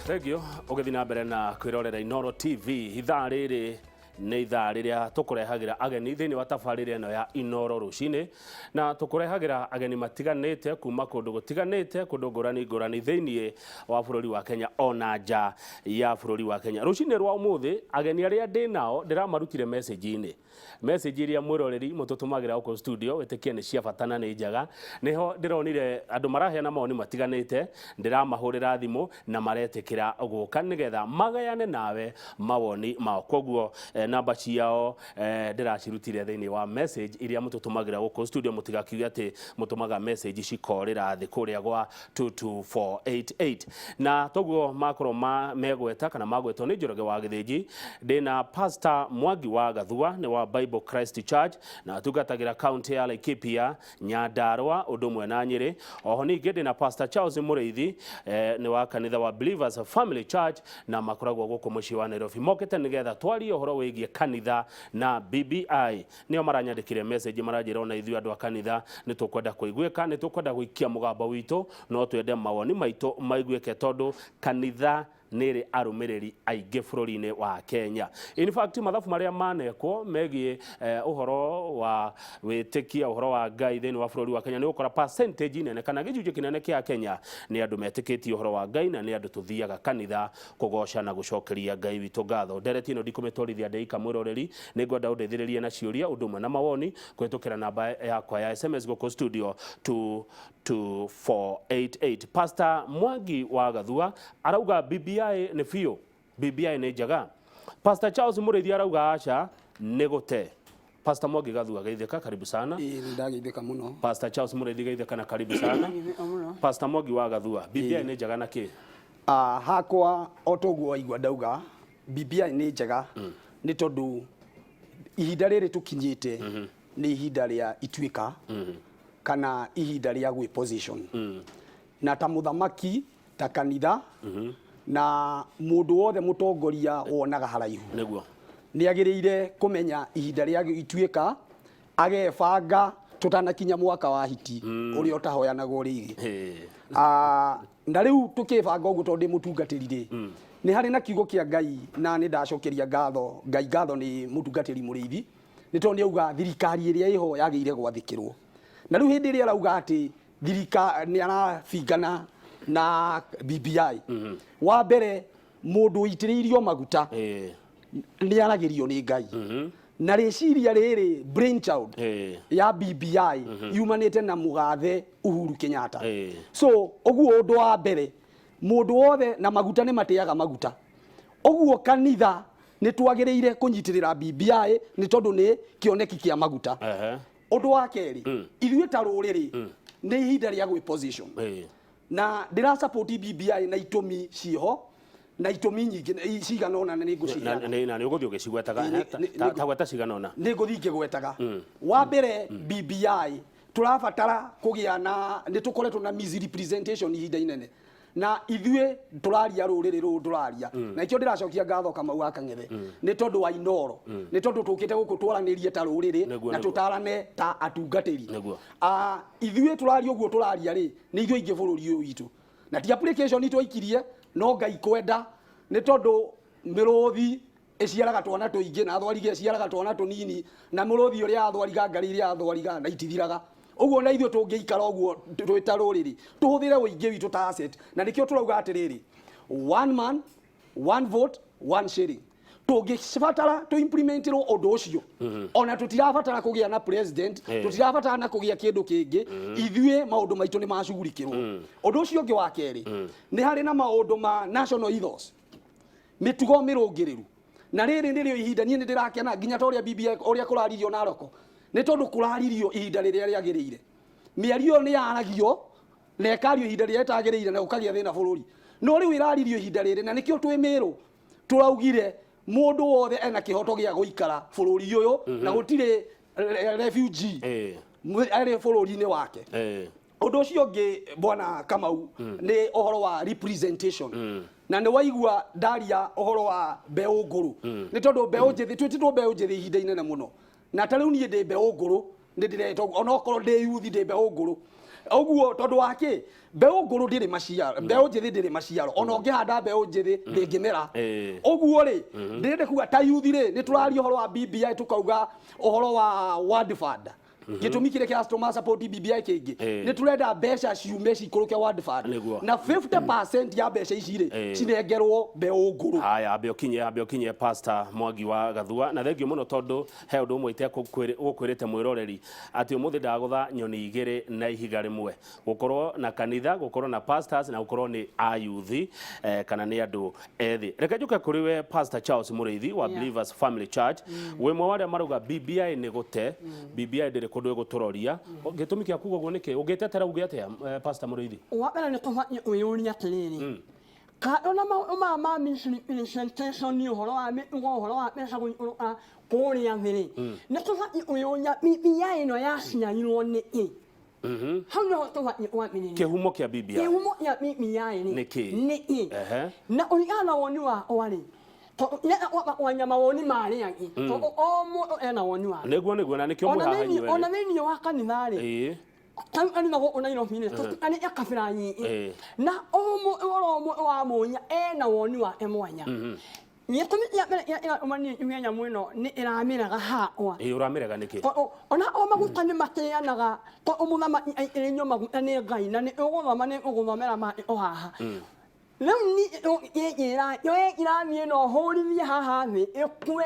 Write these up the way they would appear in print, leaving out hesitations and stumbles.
Thengio ugithina mbere na kwirorera Inooro TV ithaa riri nĩ ithaa rĩrĩa tũkũrehagira ageni thĩinĩ wa tabarĩra ĩno ya Inooro Rũcinĩ, na tũkũrehagira ageni matiganĩte kuma kũndũ gũtiganĩte, kũndũ ngũrani ngũrani thĩinĩ wa bũrũri wa Kenya ona nja ya bũrũri wa Kenya. Rũcinĩ rwa ũmũthĩ ageni arĩa ndĩ nao ndĩramarutire message-inĩ, message iria mwĩroreri mũtũtũmagĩra gũkũ studio wĩtĩkie nĩ cia bata na nĩ njega. Niho ndĩronire andũ maraheana maoni matiganĩte, ndĩramahũrĩra thimũ na maretĩkĩra gũka nĩgetha magayane nawe mawoni mao. Koguo namba ciao ndĩracirutire thĩinĩ wa message iria mũtũtũmagĩra gũkũ studio, mũtigakiuge atĩ mũtũmaga message cikorĩra thĩ kũrĩa gwa 22488. Na toguo makorwo megweta kana magwetwo nĩ Njoroge wa Gĩthĩnji, ndĩna Pastor Mwangi wa Gathua nĩ wa Bible Christ Church na atungatagĩra kaunti ya Laikipia, Nyandarua ũndũ ũmwe na Nyĩrĩ. Oho ningĩ ndĩna Pastor Charles Mũrĩithi nĩ wa kanitha wa Believers Family Church na makoragwo gũkũ mũciĩ wa Nairobi. Mokĩte nĩgetha twarie ũhoro wĩgiĩ kanitha na BBI. Nĩo maranyandĩkire message maranjĩra ona ithuĩ andũ a kanitha nĩ tũkwenda kũiguĩka, nĩ tũkwenda gũikia mũgambo witũ, no twende mawoni maitũ maiguĩke tondũ kanitha nĩrĩ arũmĩrĩri aingĩ bũrũri-inĩ wa Kenya. In fact mathabu marĩa manekwo megiĩ ũhoro wa wĩtĩkia, ũhoro wa Ngai thĩinĩ wa bũrũri wa Kenya, nĩ gũkora percentage nene kana gĩcunjĩ kĩnene kĩa Kenya nĩ andũ metĩkĩtie ũhoro wa Ngai na nĩ andũ tũthiaga kanitha kũgoca na gũcokeria Ngai witũ ngatho. Ndereti ĩno ndikũmĩtwarithia ndeika mwĩroreri, nĩngwenda ũndeithĩrĩrie na ciũria ũndũ ũmwe na mawoni kũhĩtũkĩra namba yakwa ya SMS gũkũ studio 22488. Pastor Mwangi wa Gathua arauga BBI nĩ biũ, BBI nĩ njega. Pastor Charles Mũrĩithi arauga aca nĩ gũte. Pastor Mwangi Gathua geithĩka, karibu sana. Ndageithĩka mũno. Pastor Charles Mũrĩithi geithĩka na karibu sana. Pastor Mwangi wa Gathua, BBI nĩ njega na kĩ? Hakwa otoguo waigua ndauga BBI nĩ njega nĩ tondũ ihinda rĩrĩ tũkinyĩte nĩ ihinda rĩa ituĩka kana ihinda rĩa gwĩ position na ta mũthamaki ta kanitha na mũndũ wothe mũtongoria wonaga haraihu nĩguo nĩ agĩrĩire kũmenya ihinda rĩa ituĩka, agebanga tũtanakinya mwaka wa hiti ũrĩa ũtahoyanagwo rĩngĩ. Na rĩu tũkĩbanga ũguo tondũ ndĩ mũtungatĩri rĩ, nĩ harĩ na kiugo kĩa Ngai na nĩ ndacokeria ngatho Ngai ngatho nĩ mũtungatĩri Mũrĩithi nĩ tondũ nĩ auga thirikari ĩrĩa ĩho yagĩrĩire gwathĩkĩrwo. Na rĩu hĩndĩ ĩrĩa arauga atĩ thirikari nĩ arabingana na BBI, wa mbere mũndũ ũitĩrĩirio maguta nĩ aragĩrio nĩ Ngai. Na rĩciria rĩrĩ brainchild ya BBI yumanĩte na mũgathe Uhuru Kenyatta. So ũguo ũndũ wa mbere mũndũ wothe na maguta nĩ matĩaga maguta. Ũguo kanitha nĩ twagĩrĩire kũnyitĩrĩra BBI nĩ tondũ nĩ kĩoneki kĩa maguta. Ũndũ wa kerĩ, ithuĩ ta rũrĩrĩ nĩ ihinda rĩa gwĩ position na ndĩra support BBI na itũmi ciho na itũmi nyingĩ cigana ona nĩ ngũcigana na nĩ ũgũthiĩ ũgĩcigwetaga ta gweta cigana ona nĩ ngũthiĩ ngĩgwetaga. Wa mbere BBI tũrabatara kũgĩa na nĩ tũkoretwo na misrepresentation ihinda inene na ithuĩ tũraria rũrĩrĩ rũrũ tũraria na ikĩo ndĩracokia ngatho Kamau wa Kang'ethe nĩ tondũ wa Inooro, nĩ tondũ tũkĩte gũkũ twaranĩrie ta rũrĩrĩ na tũtarane ta atungatĩri. Ithuĩ tũraria ũguo tũraria rĩ nĩ ithuĩ ingĩ bũrũri ũyũ witũ na ti application itwaikirie no Ngai kwenda nĩ tondũ mĩrũthi ĩciaraga twana tũingĩ na thwariga ĩciaraga twana tũnini na mũrũthi ũrĩa athwariga ngari iria athwariga na itithiraga. Ũguo na ithuĩ tũngĩikara ũguo twĩta rũrĩrĩ tũhũthĩre ũingĩ witũ ta asset na nĩkĩo tũrauga atĩrĩrĩ one man one vote one shilling. Tũngĩbatara tũ implementirwo ũndũ ũcio ona tũtirabatara kũgĩa na president, tũtirabatara na kũgĩa kĩndũ kĩngĩ, ithuĩ maũndũ maitũ nĩ macugurikĩrwo. Ũndũ ũcio ũngĩ wa kerĩ nĩ harĩ na maũndũ ma national ethos, mĩtugo mĩrũngĩrĩru, na rĩrĩ nĩrĩo ihinda niĩ nĩ ndĩrakena nginya ta ũrĩa BBI ũrĩa kũraririo Naroko nĩ tondũ kũraririo ihinda rĩrĩa rĩagĩrĩire. Mĩario nĩ yaragio na ĩkario ihinda rĩrĩa rĩtagĩrĩire na ũkagĩa thĩna bũrũri, no rĩu ĩraririo ihinda rĩrĩ na nĩkĩo twĩmĩrwo tũraugire mũndũ wothe ena kĩhoto gĩa gũikara bũrũri ũyũ na gũtirĩ refugee arĩ bũrũri-inĩ wake. Ũndũ ũcio ũngĩ bwana Kamau nĩ ũhoro wa representation na nĩ waigua ndaria ũhoro wa mbeũ ngũrũ nĩ tondũ mbeũ njĩthĩ twĩtĩtwo mbeũ njĩthĩ ihinda inene mũno na ta rĩu niĩ ndĩ mbeũ ngũrũ nĩ ndĩretwo ona okorwo ndĩ youth ndĩ mbeũ ngũrũ oguo tondu wake mbeu nguru ndiri maciaro mbeu njithi ndiri maciaro ona ungihanda mbeu njithi ndingimera oguo ri ndirinde kuga ta youth ri ni turaria uhoro wa BBI tukauga uhoro wa word fund gitumi kire kia customer support BBI kingi ni turenda mbeca ciume cikuruke word fund na 50% ya mbeca ici ri cinengerwo mbeu nguru. Haya ambe okinye Pastor Mwangi wa Gathua na thengio muno tondu he undu umwe ite gukwirite mwiroreri ati umuthi ndagutha nyoni igiri na ihiga rimwe gukorwo na kanitha gukorwo na pastors na gukorwo ni ayuthi kana ni andu ethi. Reke njuke kuri we Pastor Charles Mureithi wa Believers Family Church we mwe wale maruga BBI ni gute BBI ndiri kundu guturoria gitumi kia kugo guo niki ungitetera uge atia Pastor Mureithi wa bana ni tofauti uyuria tiriri ka ona ma ministry presentation ni uhoro wa uhoro wa pesa kuria thiri ni tofauti uyuria BBI no yacinyirwo ni hau no tofauti wa minini kihumo kia BBI kihumo ya BBI ni na uligana woni wa wali wanyama woni mari yangi o mo ena woni wa neguo na nikio mwe haha nyewe ona thini wa kanitha ri kan ani na ona ino fine ani yakafira nyi na o mo wa monya ena woni wa emwanya yetumi ya umani yenya mwino ni iramira ga hawa uramira ga niki ona o magutani mateya naga to umuna irenyo magutani gaina ni uguthomera ma o haha leo ni ira ni no hori ni haha ni ekwe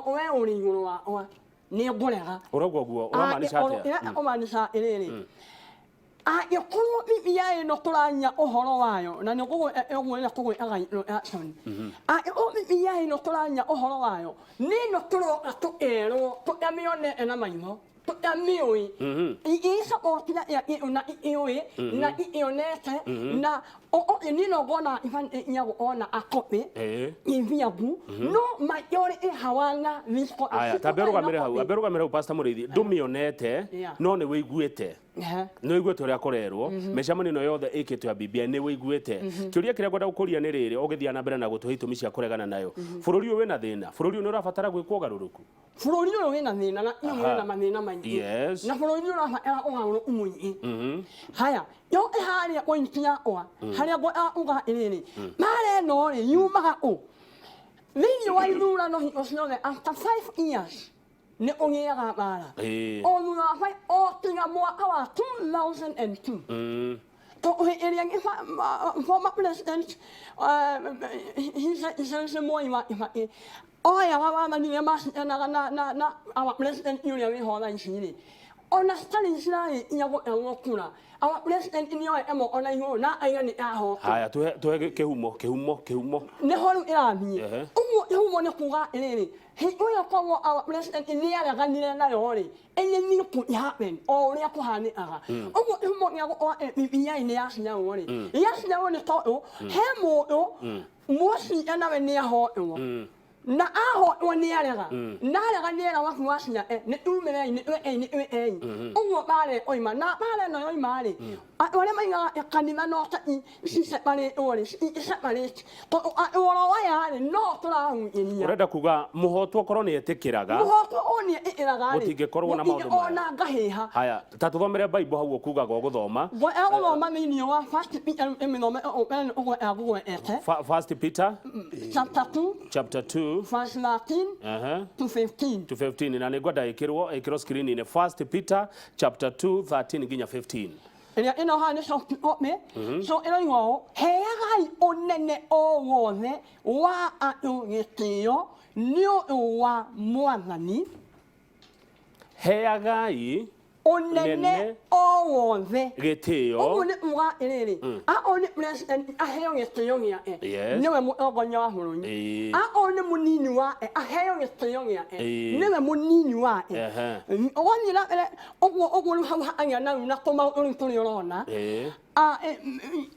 we uri nguru wa ni gorega urogwo guo uramaanisha atia uramaanisha iriri yakuru BBI no turanya uhoro wayo na ni gugu egwe na kugu agai action BBI no turanya uhoro wayo ni no turo atu ero to amione ena maino amioi isa otila ya una ioi na ionete na ni no gona ifan nyago ona akope inviabu no mayori hawana visko aya taberugamira hau Pastor Mureithi ndumionete no ni wiguite no iguite uria korerwo mecamani no yothe ikitwe ya BBI ni wiguite kiuria kiria gwenda gukuria ni riri ugithia na mbere na gutuhe itumi cia kuregana nayo bururi uyu wina thina bururi uyu ni urabatara gwikwo garuruku bururi uyu wina thina na iyo wina mathina maingi yes na bururi uyu urabatara ugaguru umunyi haya yo haria pointia oa haria go uga iriri mare no ri yumaga o thini wa ithura no hi osnone after 5 years ne ongiaga bara o nuna fai o tinga mwaka wa 2002 to area former president he said mo ima o ya wa ma ni ma na our president union we hola isini ona stali sila yago ngokuna our president in your emo ona iho na ayani aho haya tuhe kehumo ne holu irami umo ne kuga elele he oya kwa our president in ya ganile na yori enye ni ku happen o le ku hani aga umo yago o BBI ne yasinya wori yasinya woni to he mo mosi ana we ne aho na aho woni arega na arega ni era waku wasinya ne umere ni umo bare oima na bare no oima ri ole mainga kanima no ta si separe ore si separe to oro waya no tora ni urenda kuga muhoto korwo ni etikiraga muhoto oni iraga ri gutingikorwo na maundu ona ngahiha haya tatuthomere Bible hau okuga go guthoma go guthoma ni wa first Peter eminome open ogo agugo ete First Peter chapter 2 verse 13 to 15 to 15 na nigwenda ikirwo screen ni First Peter chapter 2 13 nginya 15 ina ino hane so me so ina yo heagai onene o wothe wa atu gitio nio wa mwathani heagai onene o wothe gitio omune mwa iriri oni president aheo gitio ngia niwe muogonya wa burunyi oni munini wa aheo gitio ngia niwe munini wa ogoni la ogwo hau anya na koma uri turi orona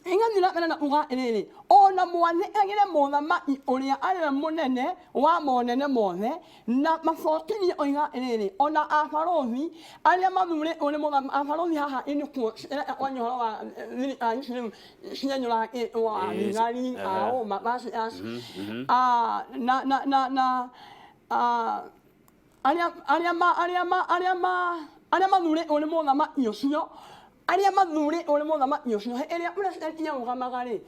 ingani la na uga iriri ona mwane agire muthamaki uria ari munene wa monene mothe na mafotini oiga iriri ona abarothi aria mamure uri muthamaki abarothi haha ini ku onyoro wa sinyanyura wa ngari ao mabasi as na aria mamure uri muthamaki ucio aria mathuri uri muthamaki ucio iria president yaugamaga ri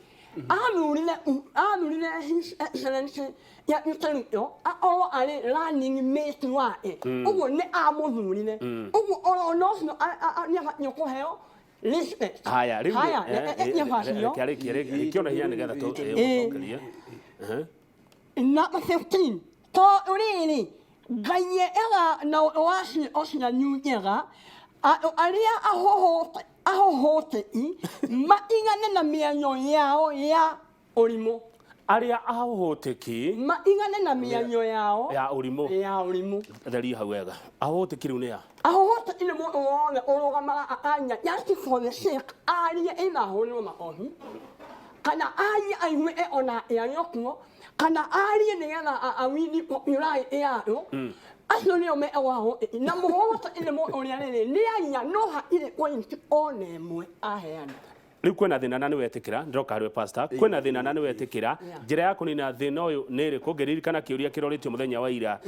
athurire his excellency ya Ruto akorwo ari running mate wake uguo ni amuthurire uguo oro ucio ni abatie kuheo respect haya riu kĩarĩkia kiona hinya nigetha tucokerie number 15 to riri Ngai ega na wasi osina nyujega aria ahohotei maingane na mĩanyo yao ya ũrimũ aria ahohoteki maingane na mĩanyo yao ya ũrimũ theria hau wega ahohoteki riu nĩa ahohoteki nĩ mũndũ wothe ũrũgamaga anya just for the sake aria ĩnahũrĩrwo makohi kana aria aigue ona arĩ okuo kana aria nĩgetha awini popularity yayo acio nĩo meagwaho na mũhoteki nĩ mũndũ ũrĩa rĩrĩ nĩ anya no hatirĩ point ona ĩmwe aheana riu kwena thina na niwetikira ndiroka harwe pastor kwena thina na niwetikira njira ya kunina thina uyu ni ri kugeririkana kiuria kiroritio muthenya wa ira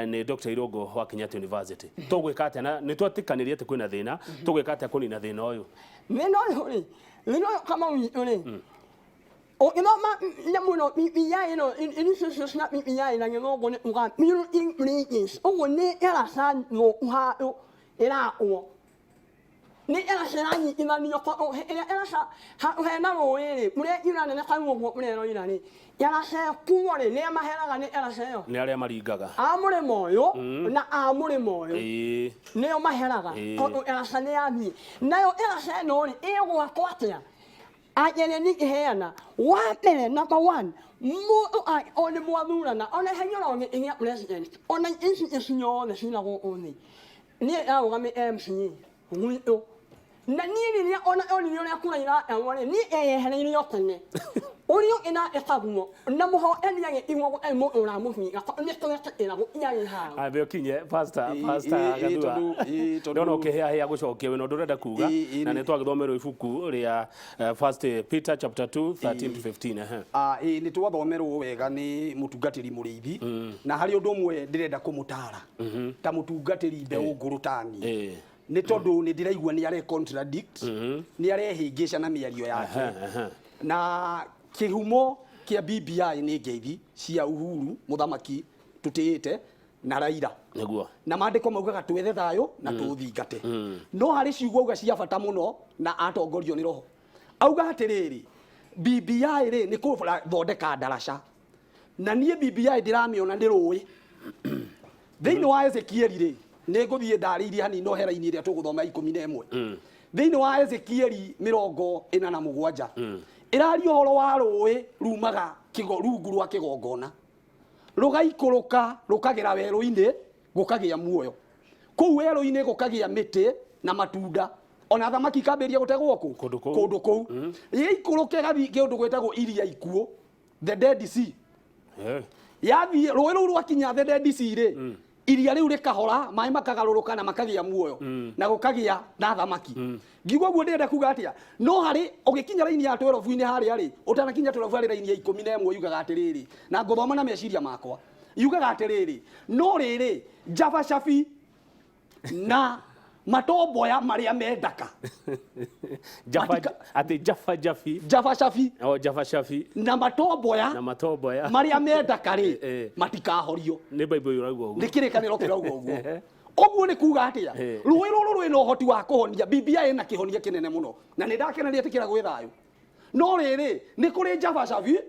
ni Dr. Irungu wa Kenyatta University tugwika atia na ni twatikanirie ati kwena thina tugwika atia kunina thina uyu nino kama uri o inoma na muno bibiya ino ini so na bibiya ina ngongo ne uga miru English o ne era san no ha era o ni era serani ina ni ko era sa ha na ro ere mure ina ne ka ngo mure ro ina ni era se kuore ne mahera ne era se yo ni aria maringaga amure moyo na amure moyo ne o mahera ga ko era sa ne abi na yo era se no ni e go akwatia ayene ni heana wa mbere number 1 mu one mwathurana ona henyoro ngi inya president ona insi nyone sinago oni ni awagame MC ngwito na ni ni ona oni ni akura ina awore ni hele ni yotene Orio ina etagumo na muho eni yange ingo emo ora mufi ga ni to ina go yange ha abe okinye pastor gadua ndono ukihea gucokia we no ndurenda kuga na ni twagithomerwo ibuku ria First Peter chapter 2 13 to 15 ni twathomerwo wega ni mutungatiri muriithi na hari undu umwe ndirenda kumutara ta mutungatiri mbeu ngurutani ni tondu ni ndiraigua ni are contradict ni are hingisha na miario yake na kihumo kia BBI ni ngeithi cia Uhuru muthamaki tutiite na Raila niguo na mandiko maugaga twethe thayo na tuthingate no hari ciugo uga cia bata muno na atongorio ni roho auga atiriri BBI ri ni kuthondeka ndaraca na nie BBI ndiramiona ndirui thiini wa Ezekiel ri ni nguthie ndariirie hanini ohera-ini iria tuguthoma 11 thiini wa Ezekiel 47 irario horo wa rũĩ rumaga rungu rwa kĩgongona rugaikũrũka rukagira werũ-inĩ gũkagĩa muoyo kũu werũ-inĩ gũkagĩa mĩtĩ na matunda ona thamaki kambĩria gũtegwo kũndũ kũu ikũrũke gathi kĩndũ gwĩtagwo iria ikuũ the Dead Sea yathie rũĩ rũu rwakinya the Dead Sea rĩ iria riu rikahora mai makagarũrũka na makagia muoyo na gũkagĩa na thamaki ngiuga guo ndenda kuga atia no hari ugikinya raini ya 12 hari ari utanakinya 12 hari raini ya 11 yugaga atiriri na ngothoma na meciria makwa yugaga atiriri no riri Java Shafi na matomboya maria mendaka Java Shafi na matomboya maria mendaka ri matikahorio ni Bible yuraguo ni kirikaniro kiraugo uguo oguo ni kuga atia rũĩ rũrũ rwĩ no hoti wa kuhonia BBI na kihonia kinene muno na ni ndakeneria tikira gwĩ thayo no rĩrĩ ni kuri Java Shafi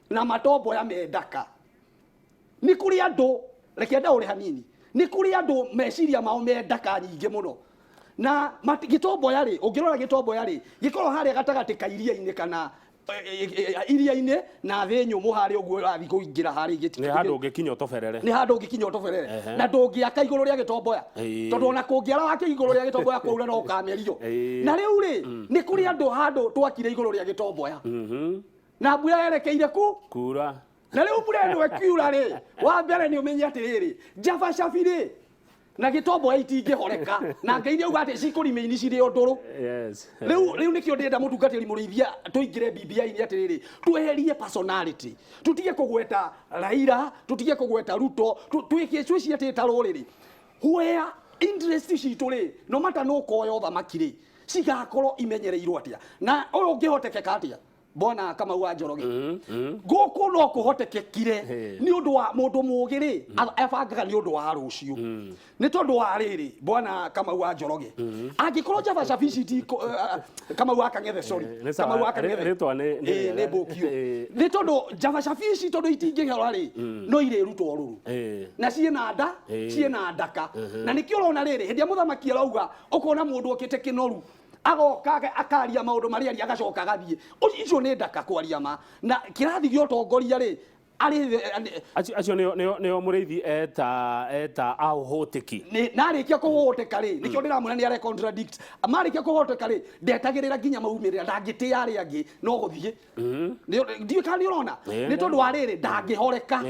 na matomboya mendaka ni kuri andu reke ndaure hanini ni kuri andu meciria mao mendaka nyingĩ muno na gitomboya ri ungirora gitomboya ri gikorwo haria gatagati ka iria-inĩ kana iria-inĩ na thĩ nyũmũ harĩa ũguo rathi kũingĩra harĩa igĩti ni handu ũngĩkinya ũtoberere ni handu ũngĩkinya ũtoberere na ndũngĩaka igũrũ rĩa gitomboya tondu ona kũngĩara wake igũrũ rĩa gitomboya kwaura no ũkamerio na rĩu rĩ ni kuri andu handu twakire igũrũ rĩa gitomboya na mbura yerekeire kura na rĩu mbura ĩno ĩkiura rĩ wa mbere nĩ ũmenye atĩrĩrĩ Java Shafi rĩ na gitomboya itingĩhoreka na Ngai auga atĩ cikũrime-inĩ cirĩ o ndũrũ rĩu nĩkĩo ndĩrenda mũtungatĩri mũrĩithia tũingĩre BBI-inĩ atĩrĩrĩ tweherie personality tutige kũgweta Raila tutige kũgweta Ruto twĩcie atĩ ta rũrĩrĩ where interest citũ rĩ no matter no koya ũthamaki rĩ cigakorwo imenyereirwo atia na uyu ungihotekeka atia bona kama wa Njoroge guku no kuhotekekire ni undu wa mundu mugiri abangaga ni undu wa rucio ni tondu wa riri bona kama wa Njoroge angikorwo Javacabi kama wa Kang'ethe sorry kama wa Kang'ethe ritwa ne bokio ni tondu Javacabi tondu itingihora ri no ire rutwo ruru na ciena nda ciena ndaka na nikio urona riri hindi muthamaki arauga ukona mundu okite kinoru agoka akaria maundu maria ari agacoka agathie icio ni ndaka kwaria ma na kirathi gyo tongoria ri ari acio neo muriithi eta ahoteki ni narikia kuhoteka ri nikio ndiramuna ni are contradict amarikia kuhoteka ri ndetagirira ginya maumirira ndangite ari angi no guthie ndiye kani urona ni tondu wa riri ndangihoreka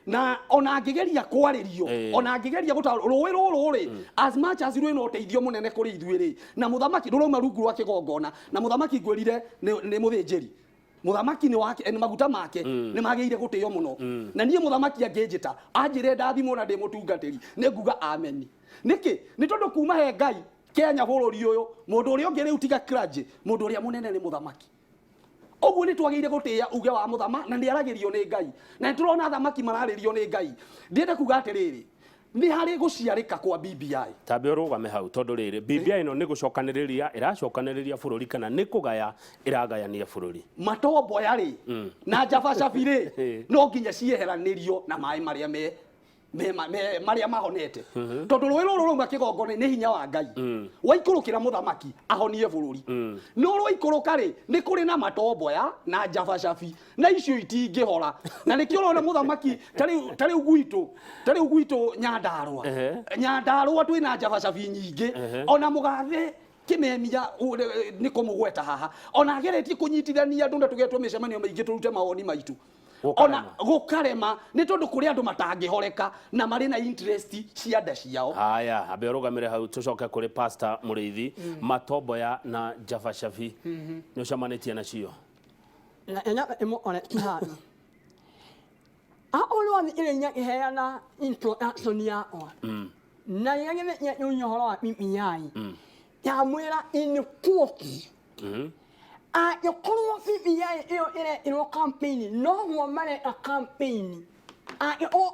na ona angigeria kwaririo ona angigeria ruwi ruru ri as much as rwi no teithio munene kuri ithuĩ ri na muthamaki nduroma rungu rwa kigongona na muthamaki ngwirire ni muthinjiri muthamaki ni wake ni maguta make ni magirire gutio muno na nie muthamaki angĩnjĩta anjire ndathimo na ndi mutungatĩri ni nguga amen niki ni tondu kuma he Ngai Kenya bũrũri ũyũ mundu ũrĩa ũngĩ rĩu tiga Kranji mundu ũrĩa munene ni muthamaki oguo ni twagĩrĩire gũtĩa uge wa muthama na nĩ aragĩrio nĩ Ngai na turona thamaki mararĩrio nĩ Ngai ndiende kuga atĩrĩrĩ ni hari guciarika kwa BBI tambe urugame hau tondu riri BBI no ni gucokaniriria iracokaniriria bururi kana ni kugaya iragayania bururi matombo yari na Javacabi ri no nginya cieheranirio na mai maria maria mahonete tondu rũĩ rũrũ rũma kĩgongona nĩ hinya wa Ngai waikũrũkĩra muthamaki ahonie bũrũri no rũikũrũka rĩ nĩ kũrĩ na matomboya na Javacabi na icio itingĩhora na nĩkĩo ũrona muthamaki tarĩu gwitũ Nyandarũa twĩna Javacabi nyingĩ ona mũgathe kimemia nĩ kũmũgweta haha ona ageretie kũnyitithania andũ na tũgetwo mĩcemanio maingĩ tũrute mawoni maitũ ona gukarema ni tondu kuri andu matangihoreka na mari na interest cia nda ciao haya abe rugamire hau tucoke kuri pastor Muriithi matomboya na Javacabi no camanitie nacio na enya emo ona kihani aolo ni ile nya iheana introduction ya o na yagene nya nyuhoro wa mimiyai ya mwira inikuoki yo kolo BBI io campaign no ho mare a campaign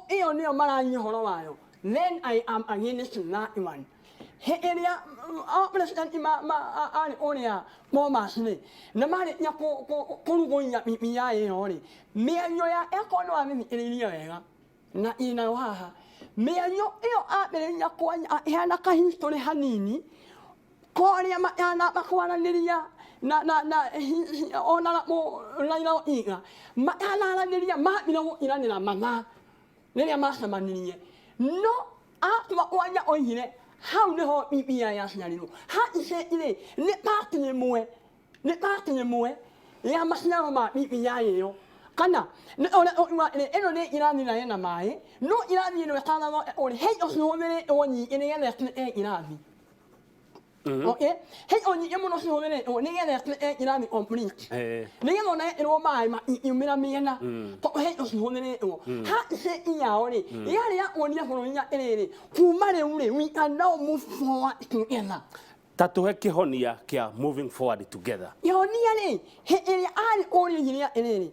io ne mara nyhoro wayo then I am against that one he area president ani onia mo masne na mare nya ko go nya BBI ori me anyo ya ekono ami iriyo wega na ina waha me anyo io bere nya ko hana ka history hanini ko ria ma yana bakwana niria na ona mo laila inga ma ala niria ma bino ina ni na mama niria ma samaniye no atwa wanya oyire how ne ho BBI ya snalino ha ise ile ne partner moe ya masna ma BBI yo kana ona eno ne irani na yana mai no irani no kana no on hey osno mere oni ene ya ne irani okay hey oni emono so ne o ne ya irani on print ne ya na eno mai ma imira miena to hey osno ne o ha se iya ori ya oni ya hono nya ere kumare ure we can now move forward together tatuhe kihonia kia moving forward together yonia ne he ere ali ori ya ere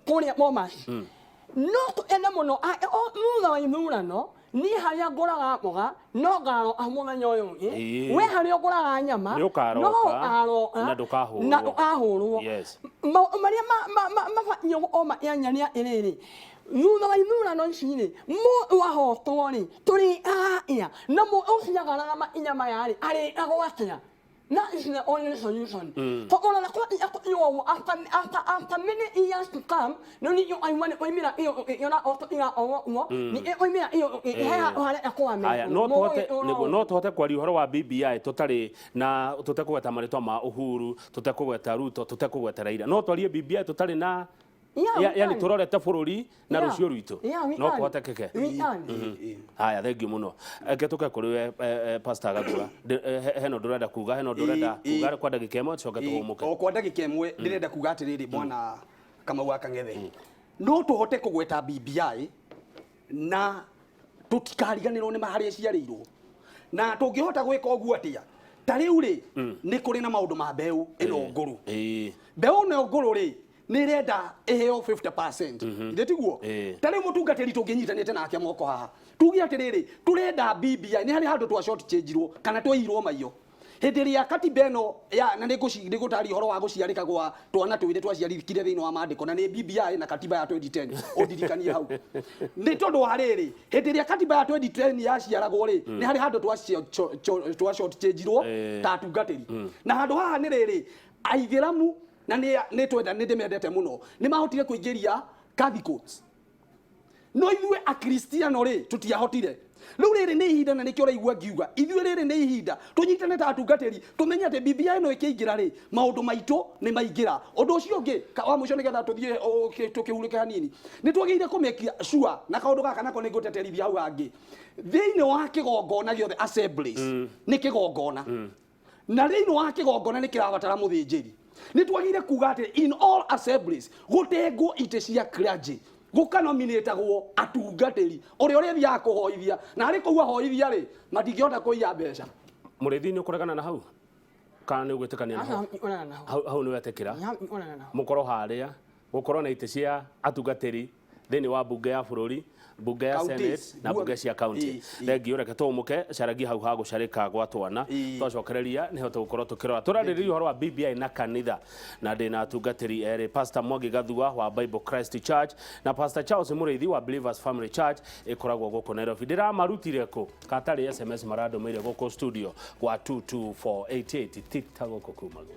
pone moma no to ena mono no no no ni haria ngoraga moga no garo amona nyoyo we haria ngoraga nyama no aro na ndukahurwo maria nyo oma yanyania erere nuna no shine mo wa ho tori ya na mo osinyagara ma inyama yari ari agwatya na is the only solution for all the quality you after many years to come no ni you I want to mira you na auto ina o ni o mira iyo hale akwa me aya no tote kwari horo wa BBI totari na tutekugweta maritwa ma Uhuru tutekugweta Ruto tutekugweta Raila no twarie BBI totari na yani turorete bururi na rucio rwito no kuhotekeke haya thank you muno getuke kuri we pastor Gathura heno ndurenda kuga kwa ndagika imwe coke tuhumuke o kwa ndagika imwe ndirenda kuga atiriri bwana kama wa Kang'ethe no tuhote kugweta BBI na tutikariganirwo ni mahari ciarirwo na tungihota gwika ogu atia tari uri ni kuri na maundu ma mbeu ino nguru mbeu no nguru ri ni renda eheo 50% inde tiguo tari mutungatiri tunginyitanite nake moko haha tugi atiriri turenda BBI ni hari handu twa short change ro kana twairwo maiyo hindi ya katiba ino ya na nigutari horo wa guciarika gwa twana twire twaciarikire thiini wa mandiko na ni BBI na katiba ya 2010 odirikanie hau ni tondu wa riri hindi ya katiba ya 2010 yaciaragwo ri ni hari handu twa short change ro ta tungatiri na handu haha ni riri aithiramu na ni twenda ni ndimendete muno ni mahotire kuingiria Catholic courts no ithue a Kristiano ri tutiahotire riu riri ni ihinda na nikio raigua ngiuga ithue riri ni ihinda tunyitane ta atungatiri tumenye ati BBI no ikiingira ri maundu maitu ni maingira undu ucio ungi wa muico nigetha tuthie tukihurike hanini ni twagire kumekia sure na kaundu gaka nako niguteterithia hau angi thiini wa kigongona giothe assemblies ni kigongona na thiini wa kigongona ni kirabatara muthinjiri ni twagire kuga ati in all assemblies gutengwo ite cia clergy gukanominatagwo atungatiri uri thia kuhoithia na ari kuwa hoithia ri matingihota kuiya mbeca murithi ni ukuregana na hau kana ni ugwitikania na hau ni wetekira mukoro haria gukorwo na ite cia atungatiri thini wa bunge ya bururi bunge ya senate na bunge cia county thengio reke tumuke caragi hau ha gucarika gwa twana twacokereria ni hote gukorwo tukirora turaririria uhoro wa BBI na kanitha na ndina atungatiri eri Pastor Mwangi Gathua wa Bible Christ Church na Pastor Charles Muriithi wa Believers Family Church ikoragwo guku Nairobi ndiramarutire ku katari SMS marando mere guku studio kwa 22488 tiktok guku kumago